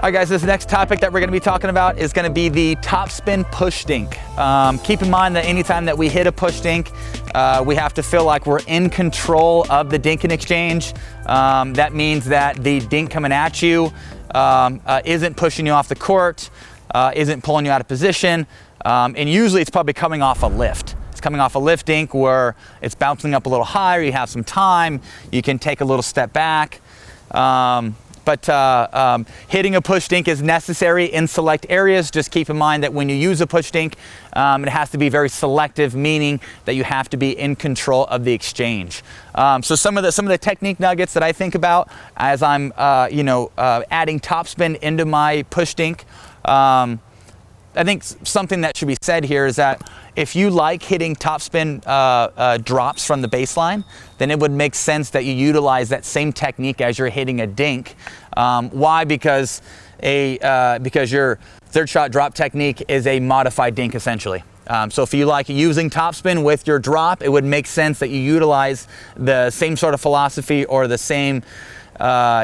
All right, guys, this next topic that we're gonna be talking about is gonna be the Topspin Push Dink. Keep in mind that anytime that we hit a push dink, we have to feel like we're in control of the dinking exchange. That means that the dink coming at you isn't pushing you off the court, isn't pulling you out of position, and usually it's probably coming off a lift. It's coming off a lift dink where it's bouncing up a little higher, you have some time, you can take a little step back. But hitting a push dink is necessary in select areas. Just keep in mind that when you use a push dink, it has to be very selective, meaning that you have to be in control of the exchange. So some of the technique nuggets that I think about as I'm adding topspin into my push dink. I think something that should be said here is that if you like hitting topspin drops from the baseline, then it would make sense that you utilize that same technique as you're hitting a dink. Why? Because your third shot drop technique is a modified dink essentially. So if you like using topspin with your drop, it would make sense that you utilize the same sort of philosophy or the same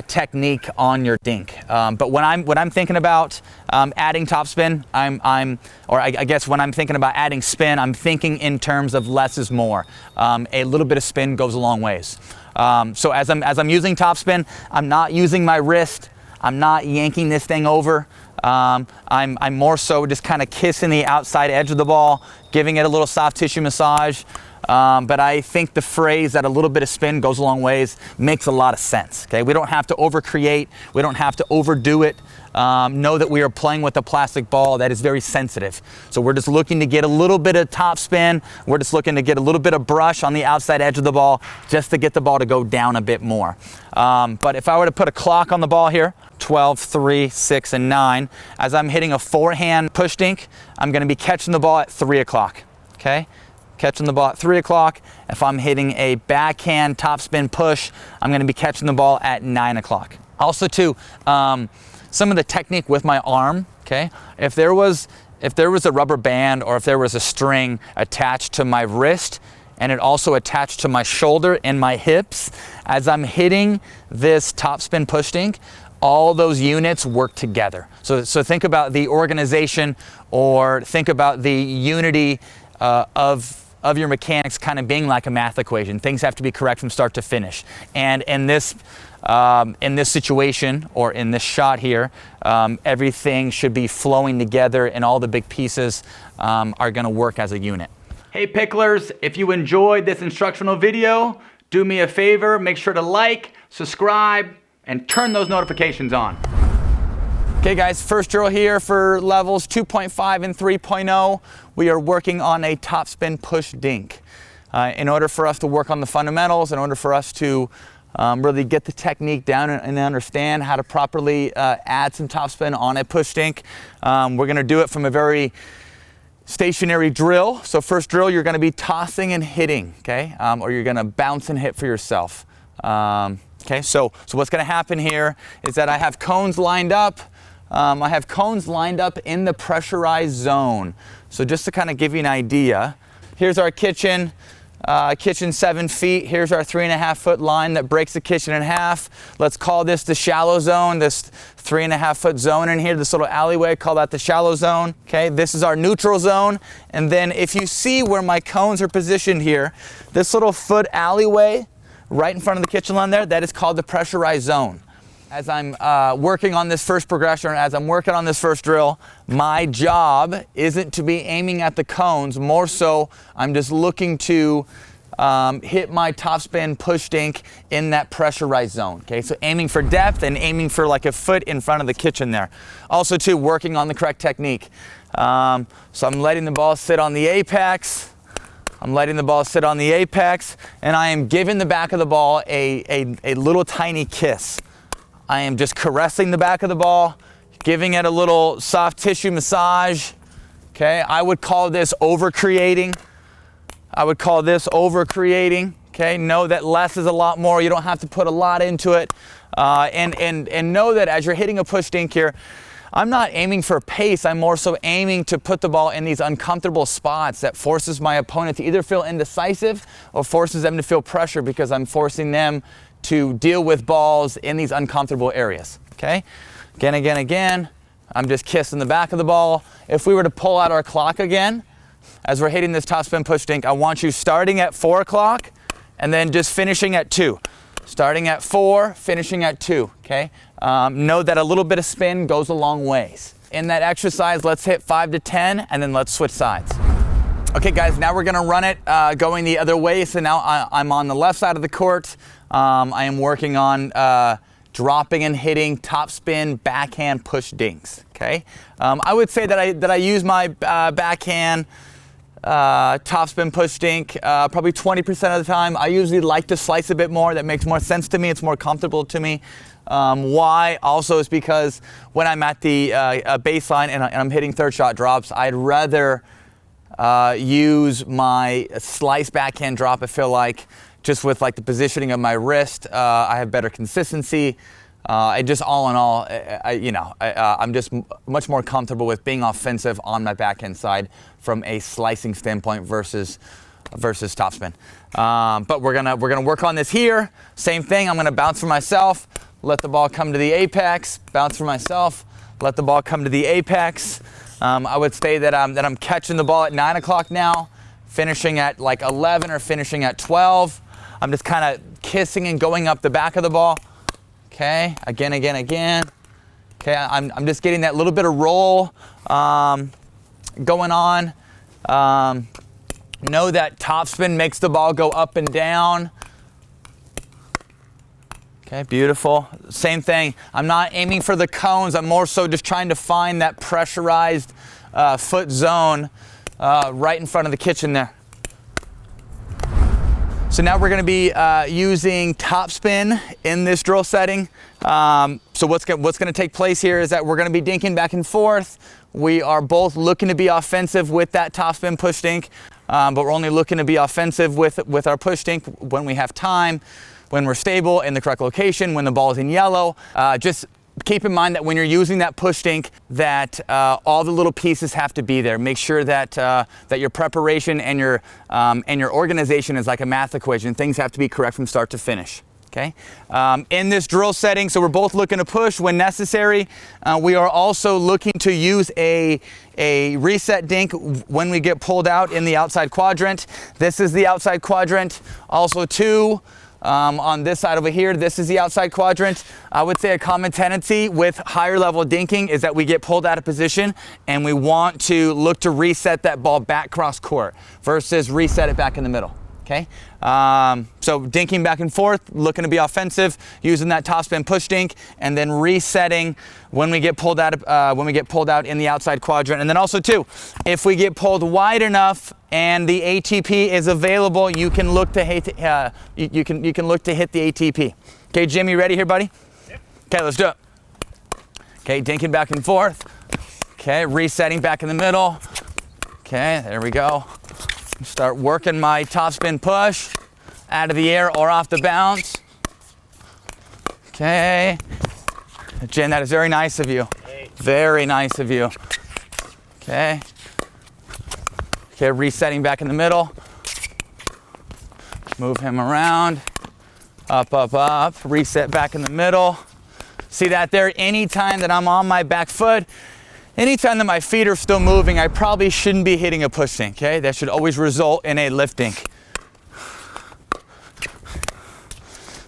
technique on your dink. But when I'm thinking about adding topspin, I guess when I'm thinking about adding spin, I'm thinking in terms of less is more. A little bit of spin goes a long ways. So as I'm using topspin, I'm not using my wrist. I'm not yanking this thing over. I'm more so just kind of kissing the outside edge of the ball, giving it a little soft tissue massage. But I think the phrase that a little bit of spin goes a long ways makes a lot of sense. Okay, we don't have to overcreate. We don't have to overdo it. Know that we are playing with a plastic ball that is very sensitive. So we're just looking to get a little bit of top spin. We're just looking to get a little bit of brush on the outside edge of the ball just to get the ball to go down a bit more. But if I were to put a clock on the ball here, 12, 3, 6, and 9, as I'm hitting a forehand push dink, I'm going to be catching the ball at 3 o'clock. Okay? Catching the ball at 3 o'clock. If I'm hitting a backhand topspin push, I'm going to be catching the ball at 9 o'clock. Also too, some of the technique with my arm, okay? If there was a rubber band or if there was a string attached to my wrist and it also attached to my shoulder and my hips, as I'm hitting this topspin push dink, all those units work together. So think about the organization or think about the unity of your mechanics kind of being like a math equation. Things have to be correct from start to finish. And in this situation or in this shot here, everything should be flowing together and all the big pieces are gonna work as a unit. Hey picklers, if you enjoyed this instructional video, do me a favor, make sure to like, subscribe, and turn those notifications on. Okay guys, first drill here for levels 2.5 and 3.0. We are working on a topspin push dink. In order for us to work on the fundamentals, in order for us to really get the technique down and understand how to properly add some topspin on a push dink, we're gonna do it from a very stationary drill. So first drill, you're gonna be tossing and hitting, okay? Or you're gonna bounce and hit for yourself. Okay, so what's gonna happen here is that I have cones lined up. I have cones lined up in the pressurized zone. So just to kind of give you an idea, here's our kitchen 7 feet. Here's our 3.5 foot line that breaks the kitchen in half. Let's call this the shallow zone, this 3.5 foot zone in here, this little alleyway, call that the shallow zone. Okay, this is our neutral zone. And then if you see where my cones are positioned here, this little foot alleyway right in front of the kitchen line there, that is called the pressurized zone. As I'm working on this first progression, as I'm working on this first drill, my job isn't to be aiming at the cones, more so I'm just looking to hit my topspin push dink in that pressurized zone. Okay, so aiming for depth and aiming for like a foot in front of the kitchen there. Also too, working on the correct technique. So I'm letting the ball sit on the apex. I'm letting the ball sit on the apex, and I am giving the back of the ball a little tiny kiss. I am just caressing the back of the ball, giving it a little soft tissue massage. Okay, I would call this overcreating. I would call this overcreating. Okay, know that less is a lot more. You don't have to put a lot into it. And know that as you're hitting a push dink here, I'm not aiming for pace. I'm more so aiming to put the ball in these uncomfortable spots that forces my opponent to either feel indecisive or forces them to feel pressure because I'm forcing them to deal with balls in these uncomfortable areas, okay? Again. I'm just kissing the back of the ball. If we were to pull out our clock again, as we're hitting this topspin push dink, I want you starting at 4 o'clock and then just finishing at 2. Starting at 4, finishing at 2, okay? Know that a little bit of spin goes a long ways. In that exercise, let's hit 5 to 10 and then let's switch sides. Okay guys, now we're gonna run it going the other way. So now I'm on the left side of the court. I am working on dropping and hitting topspin backhand push dinks, okay? I would say that I use my backhand topspin push dink probably 20% of the time. I usually like to slice a bit more. That makes more sense to me. It's more comfortable to me. Why? Also is because when I'm at the baseline and I'm hitting third shot drops, I'd rather use my slice backhand drop. I feel like just with like the positioning of my wrist, I have better consistency. Just all in all, I'm just much more comfortable with being offensive on my backhand side from a slicing standpoint versus topspin. But we're gonna work on this here. Same thing. I'm gonna bounce for myself, let the ball come to the apex. Bounce for myself, let the ball come to the apex. I would say that I'm catching the ball at 9 o'clock now, finishing at like 11 or finishing at 12. I'm just kind of kissing and going up the back of the ball. Okay, again. Okay, I'm just getting that little bit of roll going on. Know that topspin makes the ball go up and down. Okay, beautiful. Same thing. I'm not aiming for the cones. I'm more so just trying to find that pressurized foot zone right in front of the kitchen there. So now we're going to be using topspin in this drill setting. So what's going to take place here is that we're going to be dinking back and forth. We are both looking to be offensive with that topspin push dink, but we're only looking to be offensive with our push dink when we have time, when we're stable in the correct location, when the ball is in yellow. Just keep in mind that when you're using that push dink, that all the little pieces have to be there. Make sure that that your preparation and your organization is like a math equation. Things have to be correct from start to finish. Okay. In this drill setting, so we're both looking to push when necessary. We are also looking to use a reset dink when we get pulled out in the outside quadrant. This is the outside quadrant. Also too, on this side over here, this is the outside quadrant. I would say a common tendency with higher level dinking is that we get pulled out of position and we want to look to reset that ball back cross court versus reset it back in the middle. Okay, so dinking back and forth, looking to be offensive, using that topspin push dink, and then resetting when we get pulled out in the outside quadrant. And then also too, if we get pulled wide enough and the ATP is available, you can look to hit you can look to hit the ATP. Okay, Jim, you ready here, buddy? Yep. Okay, let's do it. Okay, dinking back and forth. Okay, resetting back in the middle. Okay, there we go. Start working my topspin push out of the air or off the bounce. Okay. Jen, that is very nice of you. Very nice of you. Okay. Okay, resetting back in the middle. Move him around. Up. Reset back in the middle. See that there? Anytime that I'm on my back foot, anytime that my feet are still moving, I probably shouldn't be hitting a push dink, okay? That should always result in a lift dink.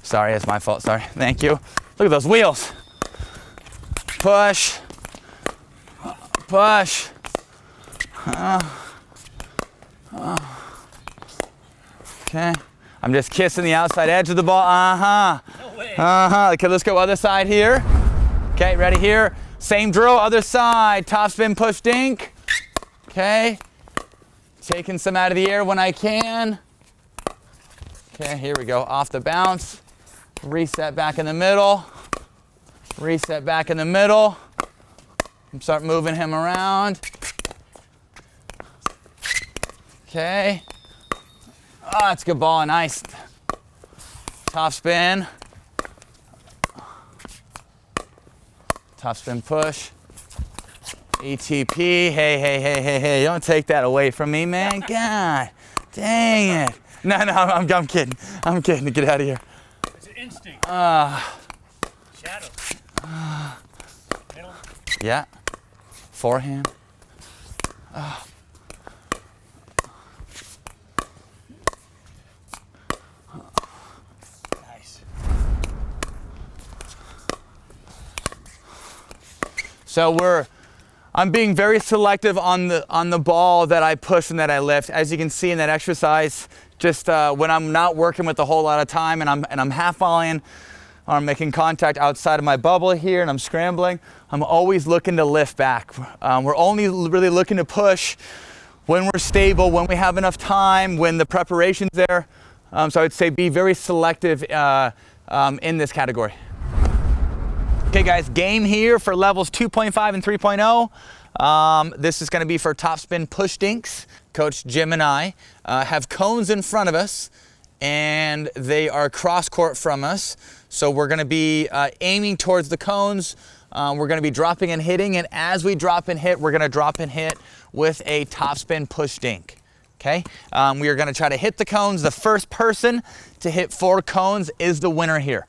Sorry, that's my fault, sorry. Thank you. Look at those wheels. Push. Okay. I'm just kissing the outside edge of the ball. No way. Okay, let's go other side here. Okay, ready here. Same drill, other side, topspin push dink. Okay, taking some out of the air when I can. Okay, here we go, off the bounce. Reset back in the middle. Reset back in the middle. Start moving him around. Okay. Oh, that's a good ball, nice. Topspin. Topspin push. ATP. Hey. Don't take that away from me, man. God dang it. No, I'm kidding. Get out of here. It's an instinct. Shadow. Middle. Yeah. Forehand. Nice. So I'm being very selective on the ball that I push and that I lift. As you can see in that exercise, just when I'm not working with a whole lot of time and I'm half volleying, or I'm making contact outside of my bubble here and I'm scrambling, I'm always looking to lift back. We're only really looking to push when we're stable, when we have enough time, when the preparation's there. So I would say be very selective in this category. Okay guys, game here for levels 2.5 and 3.0. This is gonna be for Topspin Push Dinks. Coach Jim and I have cones in front of us and they are cross court from us. So we're gonna be aiming towards the cones. We're gonna be dropping and hitting, and as we drop and hit, we're gonna drop and hit with a Topspin Push Dink. Okay, we are gonna try to hit the cones. The first person to hit 4 cones is the winner here.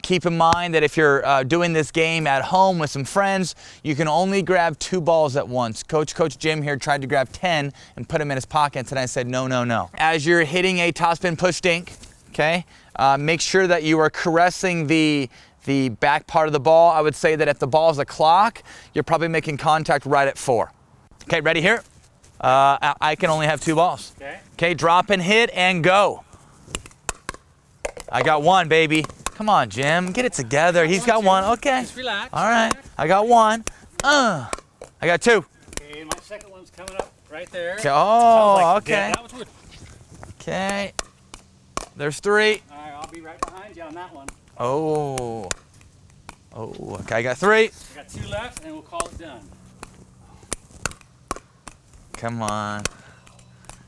Keep in mind that if you're doing this game at home with some friends, you can only grab 2 balls at once. Coach Jim here tried to grab 10 and put them in his pockets, and I said, no, no, no. As you're hitting a Topspin Push Dink, okay, make sure that you are caressing the back part of the ball. I would say that if the ball's a clock, you're probably making contact right at 4. Okay, ready here? I can only have 2 balls. Okay, drop and hit and go. I got 1, baby. Come on, Jim, get it together. He's got 1, okay. Just relax. All right, I got 1. I got 2. Okay, my second one's coming up right there. Okay. Oh, Like, okay. yeah, that was good. Okay, there's 3. All right, I'll be right behind you on that one. Oh, okay, I got 3. I got 2 left, and we'll call it done. Come on.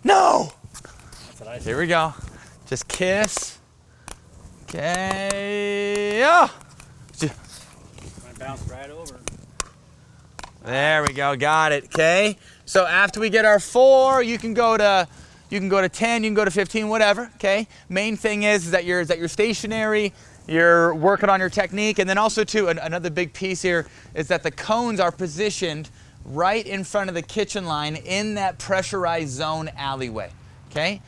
No! That's what I said. Here we go. Just kiss. Okay. Oh. I bounced right over. There we go. Got it. Okay. So after we get our 4, you can go to 10, you can go to 15, whatever. Okay. Main thing is that you're stationary. You're working on your technique, and then also too, another big piece here is that the cones are positioned right in front of the kitchen line in that pressurized zone alleyway. Okay.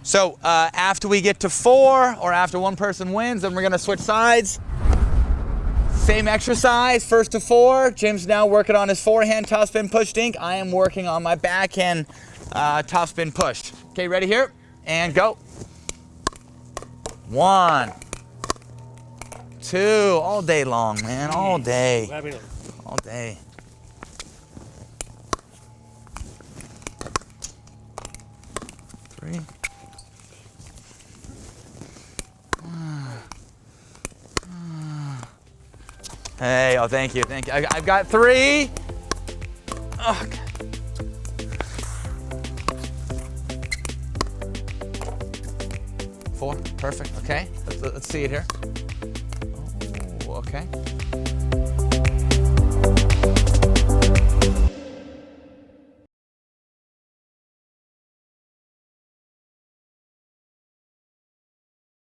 So after we get to 4, or after one person wins, then we're gonna switch sides. Same exercise, first to 4. Jim's now working on his forehand topspin push dink. I am working on my backhand topspin push. Okay, ready here? And go. 1, 2, all day long, man, all day. All day. 3. Hey, oh, thank you, thank you. I've got 3. Oh, okay. 4, perfect, okay. Let's see it here. Oh, okay.